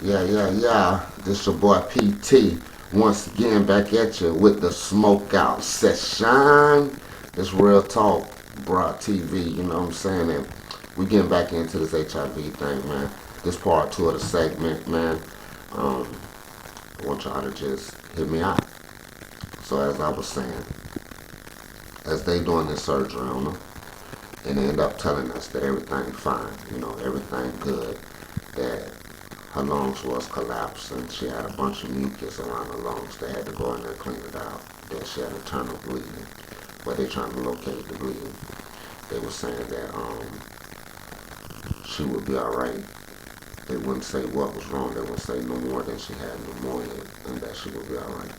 Yeah. This your boy PT. Once again, back at you with the smoke out session. It's real talk, broad TV. You know what I'm saying? And we getting back into this HIV thing, man. This part two of the segment, man. Um, I want y'all to just hear me out. So as I was saying, as they doing this surgery on her, and they end up telling us that everything fine, everything good, that her lungs was collapsing. She had a bunch of mucus around her lungs. They had to go in there and clean it out. That she had internal bleeding. But they trying to locate the bleeding. They were saying that she would be alright. They wouldn't say what was wrong. They would say no more than she had pneumonia and that she would be alright.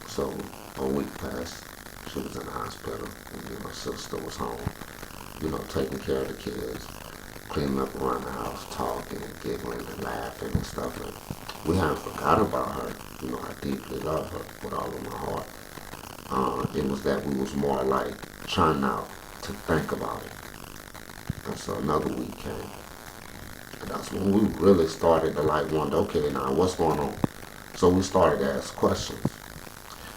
So a week passed. She was in the hospital. And my sister was home, taking care of the kids, cleaning up around the house, talking and giggling and laughing and stuff. And we haven't forgot about her. I deeply love her with all of my heart. It was that we was more like trying not to think about it. And so another week came. And that's when we really started to like wonder, okay, now what's going on? So we started to ask questions.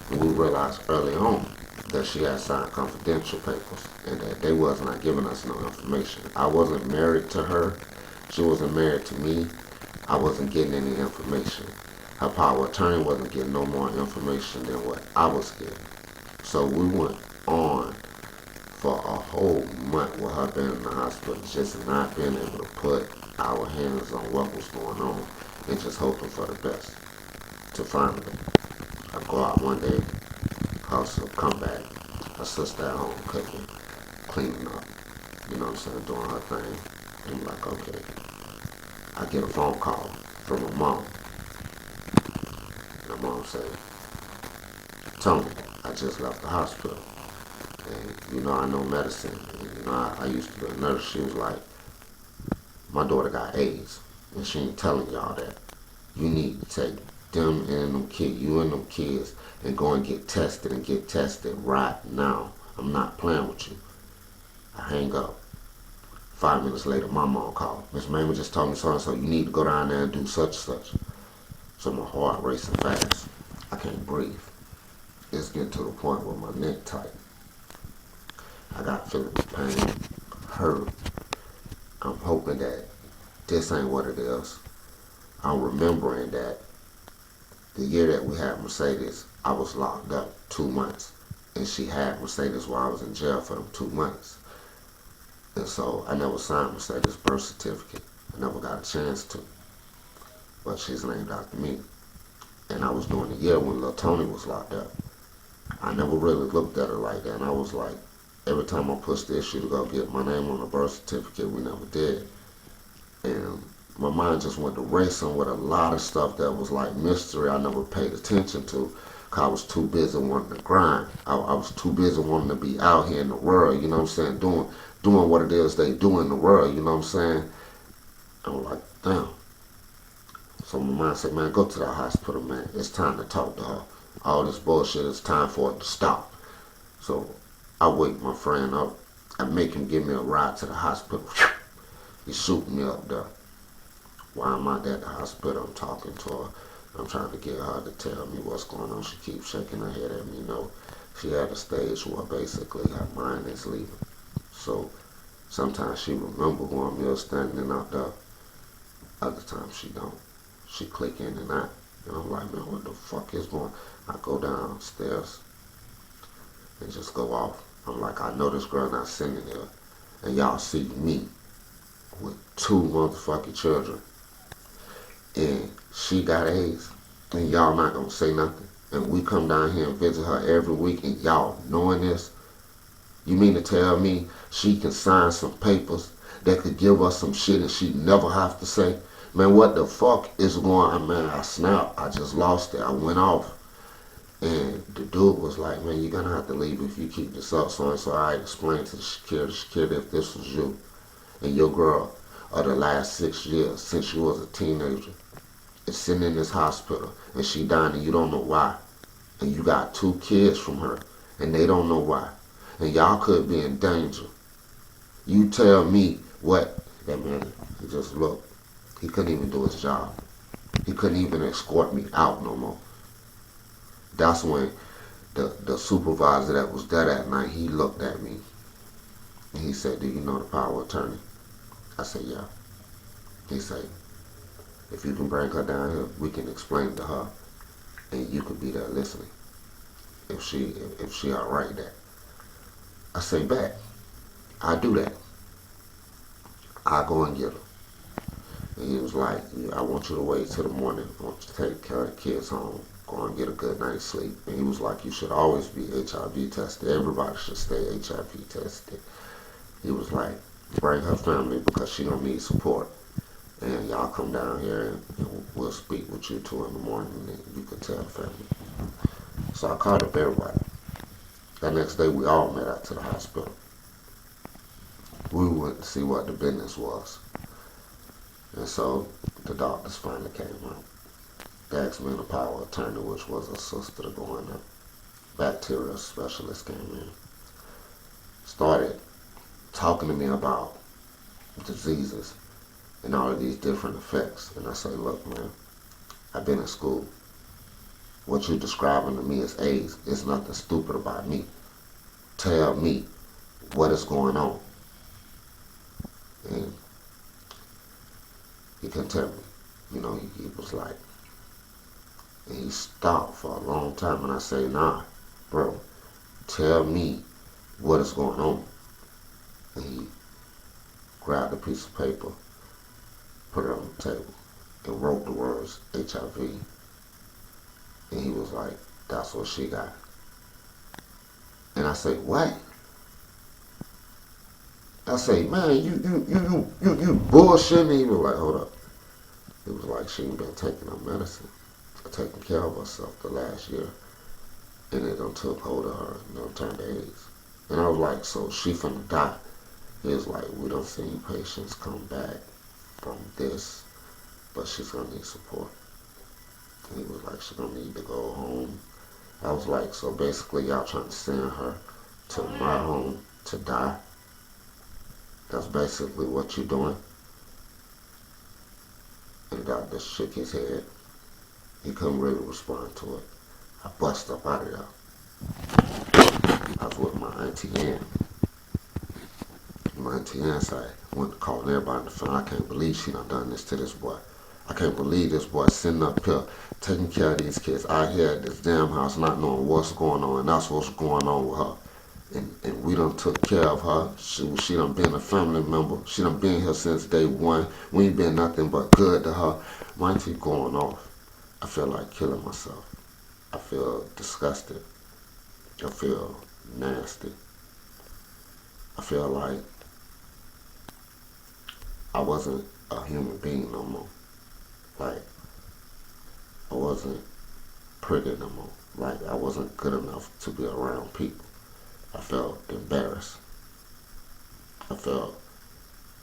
And we realized early on that she had signed confidential papers and that they was not giving us no information. I wasn't married to her. She wasn't married to me. I wasn't getting any information. Her power of attorney wasn't getting no more information than what I was getting. So we went on for a whole month with her being in the hospital, just not being able to put our hands on what was going on and just hoping for the best. To finally, I go out one day, hustle, come back, her sister at home cooking, cleaning up, doing her thing. And I'm like, okay. I get a phone call from my mom. My mom said, Tony, I just left the hospital. And, I know medicine. And, I used to be a nurse. She was like, my daughter got AIDS. And she ain't telling y'all that. You need to take them and them kids, you and them kids, and go and get tested right now. I'm not playing with you. I hang up. 5 minutes later, my mom called. Miss Mamie just told me so-and-so, you need to go down there and do such and such. So my heart racing fast. I can't breathe. It's getting to the point where my neck tight. I got feeling pain, hurt. I'm hoping that this ain't what it is. I'm remembering that the year that we had Mercedes, I was locked up 2 months. And she had Mercedes while I was in jail for them 2 months. And so I never signed Mercedes' birth certificate. I never got a chance to. But she's named after me. And I was doing the year when Lil Tony was locked up. I never really looked at her like that. And I was like, every time I pushed the issue to go get my name on the birth certificate, we never did. And my mind just went to racing with a lot of stuff that was like mystery I never paid attention to. Cause I was too busy wanting to grind. I was too busy wanting to be out here in the world, doing what it is they do in the world, you know what I'm saying? I'm like, damn. So my mind said, man, go to the hospital, man. It's time to talk to her. All this bullshit, it's time for it to stop. So I wake my friend up. I make him give me a ride to the hospital. He shooting me up there. While I'm out there at the hospital, I'm talking to her. I'm trying to get her to tell me what's going on. She keeps shaking her head at me, She at a stage where basically her mind is leaving. So sometimes she remember who I'm here standing out there. Other times she don't. She click in and out. And I'm like, man, what the fuck is going on? I go downstairs and just go off. I'm like, I know this girl not sitting here. And y'all see me with 2 motherfucking children. And she got AIDS. And y'all not gonna say nothing. And we come down here and visit her every week. And y'all knowing this, you mean to tell me she can sign some papers that could give us some shit and she never have to say, man, what the fuck is going on? Man, I snapped. I just lost it. I went off. And the dude was like, man, you're going to have to leave if you keep this up. So I explained to the security, if this was you and your girl of the last 6 years since she was a teenager is sitting in this hospital and she dying and you don't know why. And you got 2 kids from her and they don't know why. And y'all could be in danger. You tell me what. That man, he just looked. He couldn't even do his job. He couldn't even escort me out no more. That's when the supervisor that was there that night, he looked at me and he said, "Do you know the power of attorney?" I said, "Yeah." He said, "If you can bring her down here, we can explain to her, and you could be there listening. If she alright that." I say, "Bet, I do that. I go and get her." And he was like, "Yeah, I want you to wait till the morning. I want you to take care of the kids home. Go and get a good night's sleep." And he was like, "You should always be HIV tested. Everybody should stay HIV tested." He was like, "Bring her family because she gonna need support. And y'all come down here and we'll speak with you two in the morning and you can tell the family." So I called up everybody. That next day we all met out to the hospital. We went to see what the business was. And so the doctors finally came out. They asked me the power of attorney, which was a sister to go in there. Bacterial specialist came in. Started talking to me about diseases and all of these different effects. And I say, "Look, man, I've been in school. What you're describing to me as AIDS, it's nothing stupid about me. Tell me what is going on." And he couldn't tell me. He was like, and he stopped for a long time. And I say, "Nah, bro, tell me what is going on." And he grabbed a piece of paper, put it on the table, and wrote the words HIV. And he was like, "That's what she got." And I say, "What?" I say, "Man, you bullshitting." He was like, "Hold up." He was like, "She ain't been taking her medicine, taking care of herself the last year, and it done took hold of her and done turned to AIDS." And I was like, "So she finna die?" He was like, "We done seen patients come back from this, but she's gonna need support." And he was like, "She's gonna need to go home." I was like, "So basically y'all trying to send her to my home to die? That's basically what you're doing?" And the doctor shook his head. He couldn't really respond to it. I bust up out of there. I was with my auntie Ann. My auntie Ann said, went to call everybody on the phone. "I can't believe she done this to this boy. I can't believe this boy sitting up here taking care of these kids out here at this damn house not knowing what's going on, and that's what's going on with her. And we done took care of her. She done been a family member. She done been here since day one. We ain't been nothing but good to her." My auntie going off. I feel like killing myself. I feel disgusted. I feel nasty. I feel like I wasn't a human being no more. Like, I wasn't pretty no more. Like, I wasn't good enough to be around people. I felt embarrassed. I felt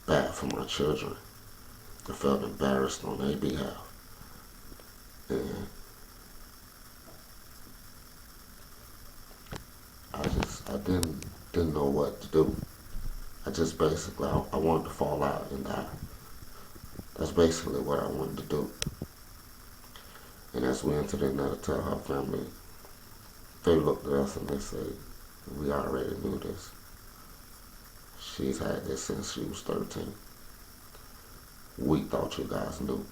bad for my children. I felt embarrassed on their behalf. And I didn't know what to do. I just basically, I wanted to fall out and die. That's basically what I wanted to do. And as we entered in there to tell her family, they looked at us and they said, "We already knew this. She's had this since she was 13. We thought you guys knew.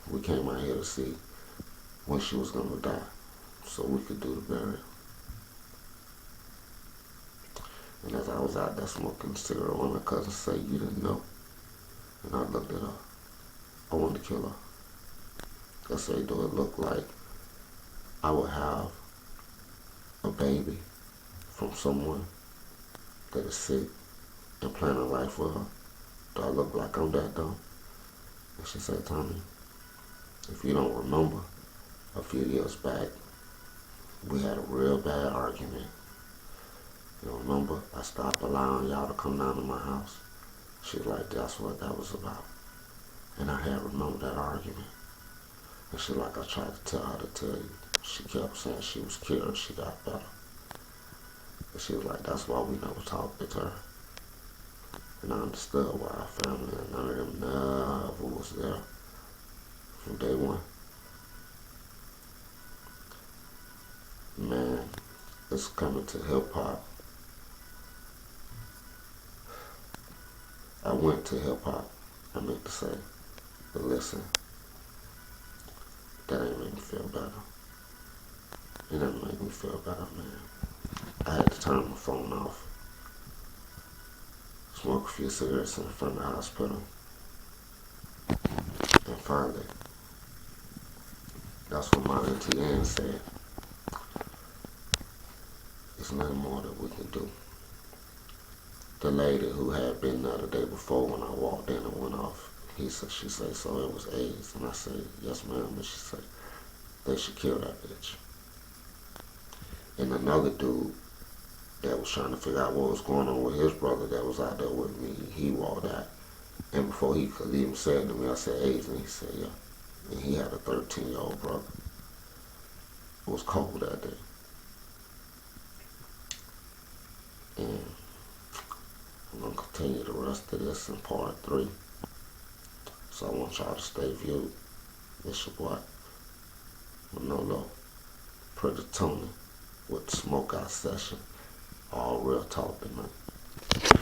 We came out here to see when she was going to die so we could do the burial." And as I was out there smoking a cigarette, one of my cousins said, "You didn't know?" And I looked at her. I wanted to kill her. I said, "Do it look like I would have a baby from someone that is sick and plan a life with her? Do I look like I'm that dumb?" And she said, "Tommy, if you don't remember, a few years back, we had a real bad argument. You remember, I stopped allowing y'all to come down to my house." She was like, "That's what that was about." And I had remembered that argument. And she like, "I tried to tell her to tell you." She kept saying she was cured, she got better. And she was like, "That's why we never talked to her." And I understood why our family and none of them never was there from day one. Man, it's coming to hip hop. I went to hip hop, I meant to say. But listen, that ain't make me feel better. It didn't make me feel better, man. I had to turn my phone off, smoke a few cigarettes in front of the hospital, and finally, that's what my auntie Ann said. There's nothing more that we can do. The lady who had been there the day before when I walked in and went off, she said, so it was AIDS. And I said, yes ma'am. And she said, they should kill that bitch. And another dude that was trying to figure out what was going on with his brother that was out there with me, he walked out. And before he could even say it to me, I said AIDS, and he said, yeah. And he had a 13-year-old brother. It was cold that day. And I'm going to continue the rest of this in part 3. So I want y'all to stay viewed. It's your boy, Manolo, Pretty Tony, with the Smokeout Session. All real talk tonight.